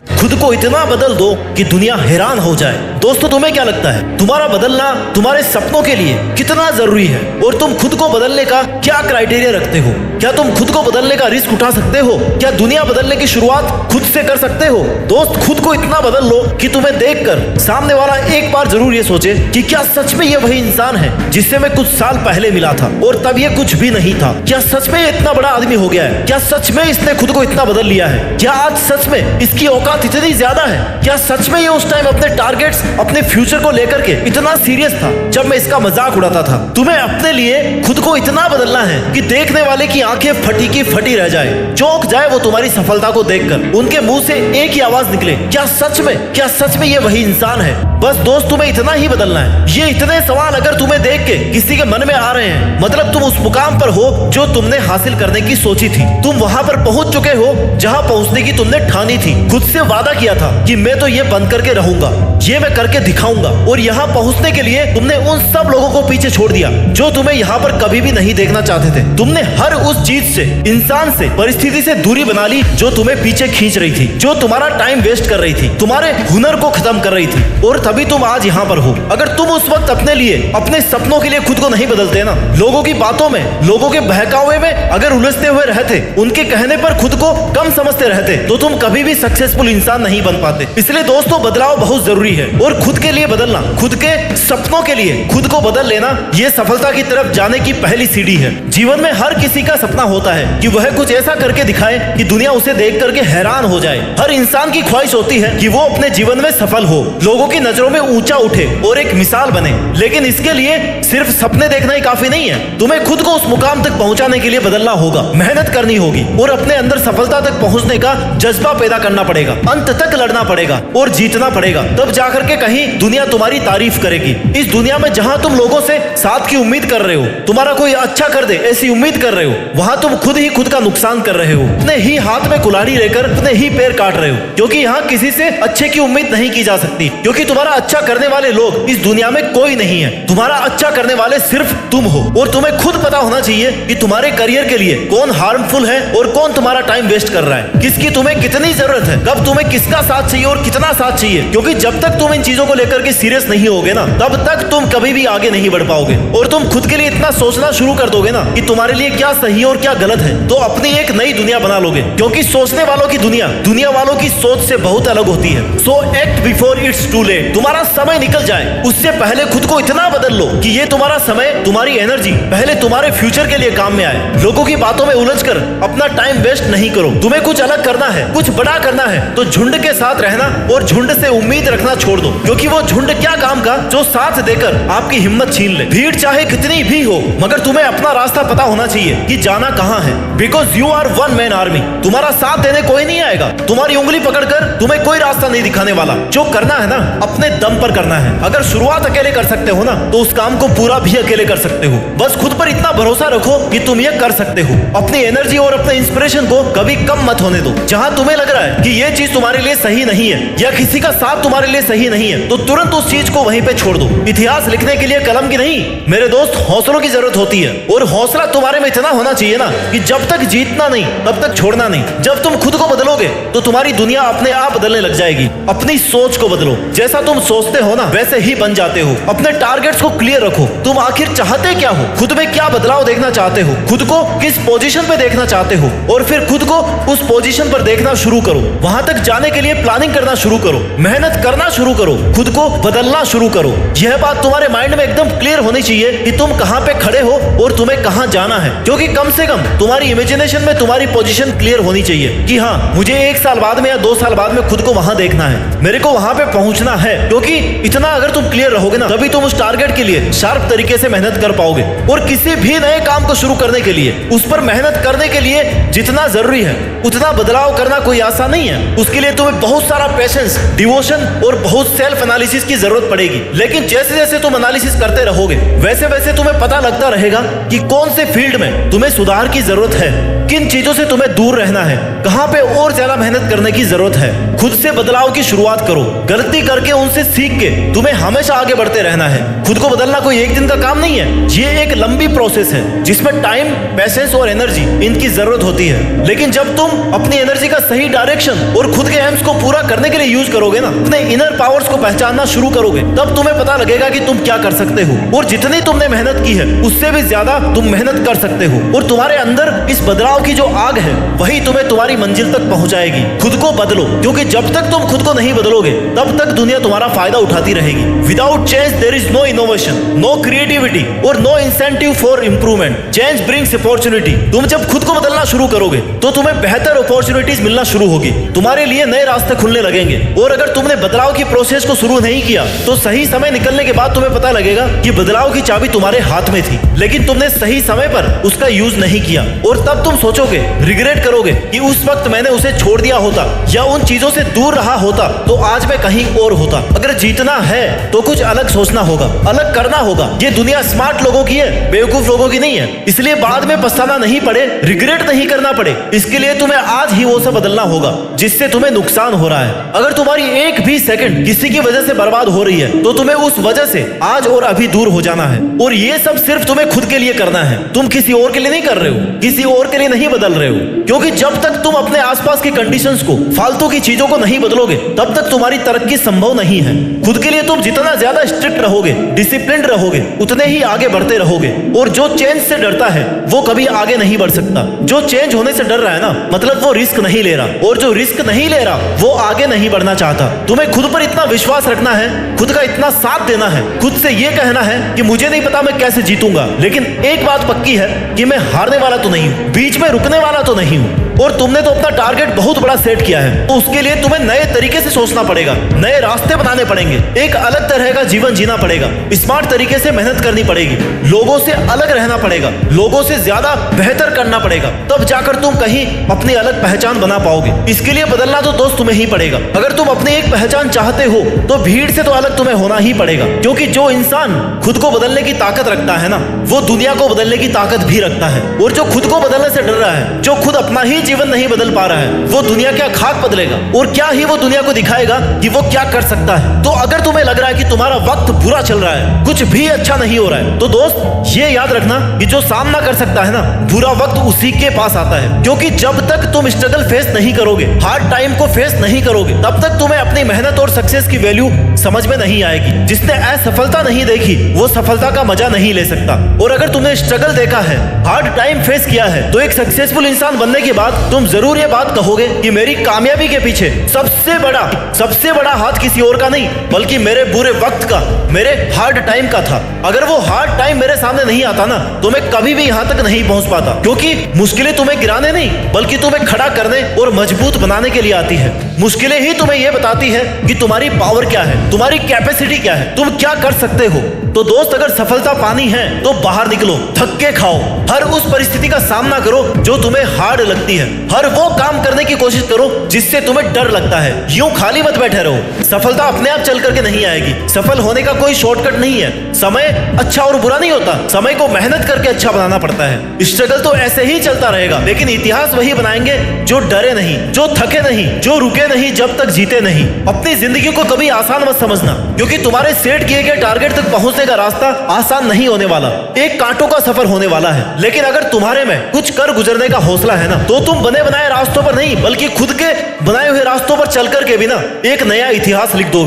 खुद को इतना बदल दो कि दुनिया हैरान हो जाए। दोस्तों, तुम्हें क्या लगता है तुम्हारा बदलना तुम्हारे सपनों के लिए कितना जरूरी है? और तुम खुद को बदलने का क्या क्राइटेरिया रखते हो? क्या तुम खुद को बदलने का रिस्क उठा सकते हो? क्या दुनिया बदलने की शुरुआत खुद से कर सकते हो? दोस्त, खुद को इतना बदल लो कि तुम्हें देखकर सामने वाला एक बार जरूर ये सोचे कि क्या सच में ये वही इंसान है जिससे मैं कुछ साल पहले मिला था और तब ये कुछ भी नहीं था? क्या सच में ये इतना बड़ा आदमी हो गया है? क्या सच में इसने खुद को इतना बदल लिया है? क्या आज सच में इसकी औकात इतनी ज्यादा है? क्या सच में ये उस टाइम अपने टारगेट्स, अपने फ्यूचर को लेकर के इतना सीरियस था जब मैं इसका मजाक उड़ाता था? तुम्हें अपने लिए खुद को इतना बदलना है कि देखने वाले की आंखें फटी की फटी रह जाए, चौंक जाए वो तुम्हारी सफलता को देखकर। उनके मुंह से एक ही आवाज निकले, क्या सच में ये वही इंसान है? बस दोस्त, तुम्हें इतना ही बदलना है। ये इतने सवाल अगर तुम्हें देख के किसी के मन में आ रहे हैं, मतलब तुम उस मुकाम पर हो जो तुमने हासिल करने की सोची थी। तुम वहां पर पहुंच चुके हो जहां पहुंचने की तुमने ठानी थी। खुद से वादा किया था कि मैं तो ये बंद करके रहूंगा, ये मैं करके दिखाऊंगा। और यहाँ पहुंचने के लिए तुमने उन सब लोगों को पीछे छोड़ दिया जो तुम्हें यहाँ पर कभी भी नहीं देखना चाहते थे। तुमने हर उस चीज से, इंसान से, परिस्थिति से दूरी बना ली जो तुम्हें पीछे खींच रही थी, जो तुम्हारा टाइम वेस्ट कर रही थी, तुम्हारे हुनर को खत्म कर रही थी। और तभी तुम आज यहाँ पर हो। अगर तुम उस वक्त अपने लिए, अपने सपनों के लिए खुद को नहीं बदलते ना, लोगों की बातों में, लोगों के बहकावे में अगर उलझते हुए रहते, उनके कहने पर खुद को कम समझते रहते, तो तुम कभी भी सक्सेसफुल इंसान नहीं बन पाते। इसलिए दोस्तों, बदलाव बहुत जरूरी है और खुद के लिए बदलना, खुद के सपनों के लिए खुद को बदल लेना, ये सफलता की तरफ जाने की पहली सीढ़ी है। जीवन में हर किसी का सपना होता है कि वह कुछ ऐसा करके दिखाए कि दुनिया उसे देख करके हैरान हो जाए। हर इंसान की ख्वाहिश होती है कि वो अपने जीवन में सफल हो, लोगों की नजरों में ऊंचा उठे और एक मिसाल बने। लेकिन इसके लिए सिर्फ सपने देखना ही काफी नहीं है। तुम्हें खुद को उस मुकाम तक पहुंचाने के लिए बदलना होगा, मेहनत करनी होगी और अपने अंदर सफलता तक पहुंचने का जज्बा पैदा करना पड़ेगा। अंत तक लड़ना पड़ेगा और जीतना पड़ेगा, तब जाकर के कहीं दुनिया तुम्हारी तारीफ करेगी। इस दुनिया में जहां तुम लोगों से साथ की उम्मीद कर रहे हो, तुम्हारा कोई अच्छा कर दे ऐसी उम्मीद कर रहे हो, वहां तुम खुद ही खुद का नुकसान कर रहे हो। अपने ही हाथ में कुल्हाड़ी लेकर अपने ही पैर काट रहे हो, क्योंकि यहाँ किसी से अच्छे की उम्मीद नहीं की जा सकती, क्योंकि तुम्हारा अच्छा करने वाले लोग इस दुनिया में कोई नहीं है। तुम्हारा अच्छा करने वाले सिर्फ तुम हो। और तुम्हें खुद पता होना चाहिए कि तुम्हारे करियर के लिए कौन हार्मफुल है और कौन तुम्हारा टाइम वेस्ट कर रहा है, किसकी तुम्हें कितनी जरूरत है, कब तुम्हें किसका साथ चाहिए और कितना साथ चाहिए। क्योंकि जब तक तुम इन चीजों को लेकर के सीरियस नहीं होगे ना, तब तक तुम कभी भी आगे नहीं बढ़ पाओगे। और तुम खुद के लिए इतना सोचना शुरू कर दोगे ना कि तुम्हारे लिए क्या सही और क्या गलत है, तो अपनी एक नई दुनिया बना लोगे। क्योंकि सोचने वालों की दुनिया दुनिया वालों की सोच से बहुत अलग होती है। So act before it's too late. तुम्हारा समय निकल जाए उससे पहले खुद को इतना बदल लो कि ये तुम्हारा समय, तुम्हारी एनर्जी पहले तुम्हारे फ्यूचर के लिए काम में आए। लोगों की बातों में उलझकर अपना टाइम वेस्ट नहीं करो। तुम्हें कुछ अलग करना है, कुछ बड़ा करना है, तो झुंड के साथ रहना और झुंड से उम्मीद रखना छोड़ दो। क्योंकि वो झुंड क्या काम का जो साथ देकर आपकी हिम्मत छीन ले। भीड़ चाहे कितनी भी हो, मगर तुम्हें अपना रास्ता पता होना चाहिए कि जाना कहाँ है। Because you are one man army. तुम्हारा साथ देने कोई नहीं आएगा, तुम्हारी उंगली पकड़कर तुम्हें कोई रास्ता नहीं दिखाने वाला। जो करना है ना, अपने दम पर करना है। अगर शुरुआत अकेले कर सकते हो ना, तो उस काम को पूरा भी अकेले कर सकते हो। बस खुद पर इतना भरोसा रखो कि तुम ये कर सकते हो। अपनी एनर्जी और अपने इंस्पिरेशन को कभी कम मत होने दो। जहां तुम्हें लग रहा है कि ये चीज तुम्हारे लिए सही नहीं है या किसी का साथ तुम्हारे लिए सही नहीं है, तो तुरंत उस चीज को वहीं पे छोड़ दो। इतिहास लिखने के लिए कलम की नहीं, मेरे दोस्त, हौसलों की जरूरत होती है। और हौसला तुम्हारे में इतना होना चाहिए ना कि जब तक जीतना नहीं तब तक छोड़ना नहीं। जब तुम खुद को बदलोगे तो तुम्हारी दुनिया अपने आप बदलने लग जाएगी। अपनी सोच को बदलो, जैसा तुम सोचते हो ना वैसे ही बन जाते हो। अपने टारगेट्स को क्लियर रखो। तुम आखिर चाहते क्या हो, खुद में क्या बदलाव देखना चाहते हो, खुद को किस पोजीशन पे देखना चाहते हो, और फिर खुद को उस पोजीशन पर देखना शुरू करो। वहां तक जाने के लिए प्लानिंग करना शुरू करो, मेहनत करना शुरू करो, खुद को बदलना शुरू करो। यह बात तुम्हारे माइंड में एकदम क्लियर होनी चाहिए कि तुम कहां पे खड़े हो और तुम्हें कहां जाना है। क्योंकि कम से कम तुम्हारी इमेजिनेशन में तुम्हारी पोजीशन क्लियर होनी चाहिए कि हाँ, मुझे 1 साल बाद में या 2 साल बाद में खुद को वहां देखना है, मेरे को वहां पे पहुंचना है। क्योंकि इतना अगर तुम क्लियर रहोगे ना, तभी तुम उस टारगेट के लिए शार्प तरीके से मेहनत कर पाओगे। और किसी भी नए काम को शुरू करने के लिए, उस पर मेहनत करने के लिए जितना जरूरी है उतना बदलाव करना कोई आसान नहीं है। उसके लिए तुम्हें बहुत सारा पेशेंस, डिवोशन और बहुत सेल्फ एनालिसिस की जरूरत पड़ेगी। लेकिन जैसे जैसे तुम एनालिसिस करते रहोगे, वैसे वैसे तुम्हें पता लगता रहेगा कि कौन से फील्ड में तुम्हें सुधार की जरूरत है, किन चीजों से तुम्हें दूर रहना है, कहां पे और ज्यादा मेहनत करने की जरूरत है। खुद से बदलाव की शुरुआत करो। गलती करके उनसे सीख के तुम्हें हमेशा आगे बढ़ते रहना है। खुद को बदलना कोई एक दिन का काम नहीं है, ये एक लंबी प्रोसेस है जिसमें टाइम, पेशेंस और एनर्जी इनकी जरूरत होती है। लेकिन जब तुम अपनी एनर्जी का सही डायरेक्शन और खुद के एम्स को पूरा करने के लिए यूज करोगे ना, अपने इनर पावर्स को पहचानना शुरू करोगे, तब तुम्हें पता लगेगा कि तुम क्या कर सकते हो और जितनी तुमने मेहनत की है उससे भी ज्यादा तुम मेहनत कर सकते हो। और तुम्हारे अंदर इस बदलाव की जो आग है वही तुम्हें तुम्हारी मंजिल तक पहुंचाएगी। खुद को बदलो, क्योंकि जब तक तुम खुद को नहीं बदलोगे तब तक दुनिया तुम्हारा फायदा उठाती रहेगी। Without change there is no innovation, no creativity और no incentive for improvement. Change brings opportunity. तुम जब खुद को बदलना शुरू करोगे तो तुम्हें बेहतर अपॉर्चुनिटीज मिलना शुरू होगी, तुम्हारे लिए नए रास्ते खुलने लगेंगे। और अगर तुमने बदलाव की प्रोसेस को शुरू नहीं किया तो सही समय निकलने के बाद तुम्हें पता लगेगा कि बदलाव की चाबी तुम्हारे हाथ में थी, लेकिन तुमने सही समय पर उसका यूज नहीं किया। और तब तुम सोचोगे, रिग्रेट करोगे कि उस वक्त मैंने उसे छोड़ दिया होता या उन चीजों से दूर रहा होता तो आज मैं कहीं और होता। अगर जीतना है तो कुछ अलग सोचना होगा, अलग करना होगा। ये दुनिया स्मार्ट लोगों की है, बेवकूफ लोगों की नहीं है। इसलिए बाद में पछताना नहीं पड़े, रिग्रेट नहीं करना पड़े, इसके लिए तुम्हें आज ही वो सब बदलना होगा जिससे तुम्हें नुकसान हो रहा है। अगर तुम्हारी एक भी सेकंड किसी की वजह से बर्बाद हो रही है तो तुम्हें उस वजह से आज और अभी दूर हो जाना है। और ये सब सिर्फ तुम्हें खुद के लिए करना है, तुम किसी और के लिए नहीं कर रहे हो, किसी और के लिए नहीं बदल रहे हो। क्योंकि जब तक तुम अपने आसपास की कंडीशंस को, फालतू की चीजों को नहीं बदलोगे तब तक तुम्हारी तरक्की संभव नहीं है। खुद के लिए तुम जितना ज्यादा स्ट्रिक्ट रहोगे, डिसिप्लिन रहोगे, उतने ही आगे बढ़ते रहोगे। और जो चेंज से डरता है वो कभी आगे नहीं बढ़ सकता। जो चेंज होने से डर रहा है ना, मतलब वो रिस्क नहीं ले रहा, और जो रिस्क नहीं ले रहा वो आगे नहीं बढ़ना चाहता। तुम्हें खुद पर इतना विश्वास रखना है, खुद का इतना साथ देना है, खुद से ये कहना है कि मुझे नहीं पता मैं कैसे जीतूंगा, लेकिन एक बात पक्की है कि मैं हारने वाला तो नहीं हूं, बीच में रुकने वाला तो नहीं हूं। और तुमने तो अपना टारगेट बहुत बड़ा सेट किया है, तो उसके लिए तुम्हें नए तरीके से सोचना पड़ेगा, नए रास्ते बनाने पड़ेंगे, एक अलग तरह का जीवन जीना पड़ेगा, स्मार्ट तरीके से मेहनत करनी पड़ेगी, लोगों से अलग रहना पड़ेगा, लोगों से ज्यादा बेहतर करना पड़ेगा, तब जाकर तुम कहीं अपनी अलग पहचान बना पाओगे। इसके लिए बदलना तो दोस्त तुम्हें ही पड़ेगा। अगर तुम अपनी एक पहचान चाहते हो तो भीड़ से तो अलग तुम्हें होना ही पड़ेगा, क्योंकि जो इंसान खुद को बदलने की ताकत रखता है ना, वो दुनिया को बदलने की ताकत भी रखता है। और जो खुद को बदलने से डर रहा है, जो खुद अपना ही जीवन नहीं बदल पा रहा है, वो दुनिया क्या खाक बदलेगा और क्या ही वो दुनिया को दिखाएगा कि वो क्या कर सकता है। तो अगर तुम्हें लग रहा है कि तुम्हारा वक्त बुरा चल रहा है, कुछ भी अच्छा नहीं हो रहा है, तो दोस्त ये याद रखना कि जो सामना कर सकता है ना, बुरा वक्त उसी के पास आता है। क्योंकि जब तक तुम स्ट्रगल फेस नहीं करोगे, हार्ड टाइम को फेस नहीं करोगे, तब तक तुम्हें अपनी मेहनत और सक्सेस की वैल्यू समझ में नहीं आएगी। जिसने असफलता नहीं देखी वो सफलता का मजा नहीं ले सकता। और अगर तुमने स्ट्रगल देखा है, हार्ड टाइम फेस किया है, तो एक सक्सेसफुल इंसान बनने के बाद तुम जरूर ये बात कहोगे कि मेरी कामयाबी के पीछे सबसे बड़ा हाथ किसी और का नहीं, बल्कि मेरे बुरे वक्त का, मेरे हार्ड टाइम का था। अगर वो हार्ड टाइम मेरे सामने नहीं आता ना, तो मैं कभी भी यहाँ तक नहीं पहुंच पाता। क्योंकि मुश्किलें तुम्हें गिराने नहीं, बल्कि तुम्हें खड़ा करने और मजबूत बनाने के लिए आती है। मुश्किलें ही तुम्हें यह बताती है कि तुम्हारी पावर क्या है, तुम्हारी कैपेसिटी क्या है, तुम क्या कर सकते हो। तो दोस्त, अगर सफलता पानी है तो बाहर निकलो, धक्के खाओ, हर उस परिस्थिति का सामना करो जो तुम्हें हार्ड लगती है, हर वो काम करने की कोशिश करो जिससे तुम्हें डर लगता है। यूं खाली मत बैठे रहो। सफलता अपने आप चल करके नहीं आएगी, सफल होने का कोई शॉर्टकट नहीं है। समय अच्छा और बुरा नहीं होता, समय को मेहनत करके अच्छा बनाना पड़ता है। स्ट्रगल तो ऐसे ही चलता रहेगा, लेकिन इतिहास वही बनाएंगे जो डरे नहीं, जो थके नहीं, जो रुके नहीं जब तक जीते नहीं। अपनी जिंदगी को कभी आसान मत समझना, क्योंकि तुम्हारे सेट किए गए टारगेट तक पहुंचने का रास्ता आसान नहीं होने वाला, एक कांटों का सफर होने वाला है। लेकिन अगर तुम्हारे में कुछ कर गुजरने का हौसला है ना, तो तुम बने बनाए रास्तों पर नहीं, बल्कि खुद के बनाए हुए रास्तों पर चल करके भी ना एक नया इतिहास लिख दोगे।